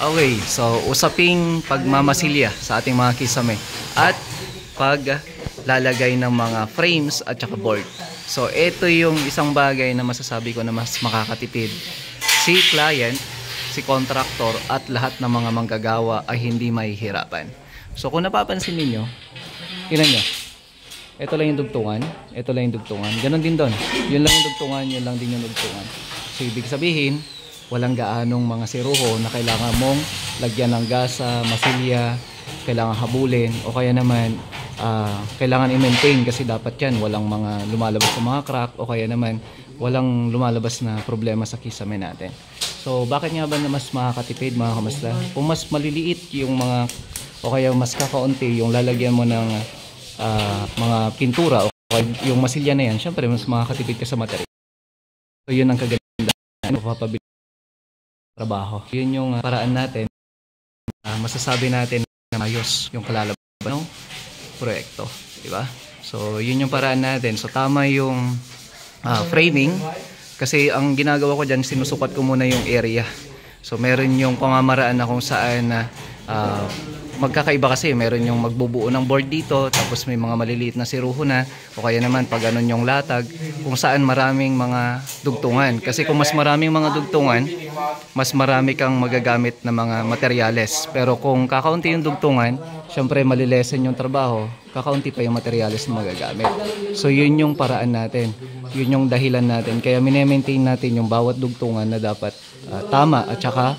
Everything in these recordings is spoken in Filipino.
Okay, so usaping pagmamasilya sa ating mga kisame at paglalagay ng mga frames at saka board. So ito yung isang bagay na masasabi ko na mas makakatipid si client, si contractor at lahat ng mga manggagawa ay hindi mahihirapan. So kung napapansin niyo, tingnan niyo. Ito lang yung dugtungan, ito lang yung dugtungan. Ganon din doon. Yun lang yung dugtungan, yun lang din yung dugtungan. So ibig sabihin, walang gaanong mga siruho na kailangan mong lagyan ng gasa, masilya, kailangan habulin o kaya naman kailangan i-maintain kasi dapat yan walang mga lumalabas sa mga crack o kaya naman walang lumalabas na problema sa kisame natin. So bakit nga ba na mas makakatipid mga kamasla? Kung mas maliliit yung mga o kaya mas kakaunti yung lalagyan mo ng mga pintura o yung masilya na yan, syempre mas makakatipid ka sa material. So yun ang kagandahan, mapapabilis trabaho. Yun yung paraan natin, masasabi natin na ayos yung kalalaban ng proyekto, di ba? So yun yung paraan natin. So tama yung framing kasi ang ginagawa ko diyan, sinusukat ko muna yung area. So meron yung pamamaraan na kung saan magkakaiba kasi, meron yung magbubuo ng board dito, tapos may mga maliliit na siruho na, o kaya naman pag ganun yung latag, kung saan maraming mga dugtungan. Kasi kung mas maraming mga dugtungan, mas marami kang magagamit na mga materyales. Pero kung kakaunti yung dugtungan, syempre malilesen yung trabaho, kakaunti pa yung materyales na magagamit. So yun yung paraan natin, yun yung dahilan natin. Kaya mine-maintain natin yung bawat dugtungan na dapat tama at saka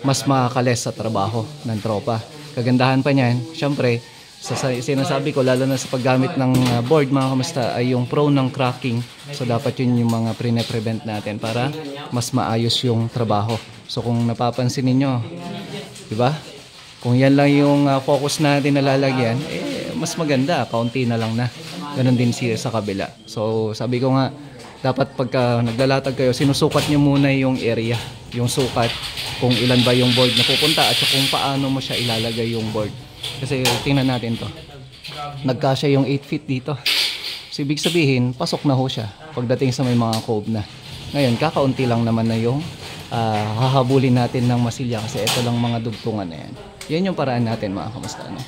mas makakales sa trabaho ng tropa. Kagandahan pa niyan, syempre, sinasabi ko lalo na sa paggamit ng board mga kamusta ay yung prone ng cracking. So dapat yun yung mga prevent natin para mas maayos yung trabaho. So kung napapansin niyo, di ba? Kung yan lang yung focus natin na lalagyan, mas maganda, kaunti na lang na. Ganon din siya sa kabila. So sabi ko nga, dapat pagka naglalatag kayo, sinusukat nyo muna yung area, yung sukat, kung ilan ba yung board na pupunta at kung paano mo siya ilalagay yung board. Kasi tingnan natin to, nagkasya yung 8 feet dito. So ibig sabihin, pasok na ho siya pagdating sa may mga cove na. Ngayon, kakaunti lang naman na yung hahabulin natin ng masilya kasi ito lang mga dugtungan na yan. Yan yung paraan natin mga kamusta, no?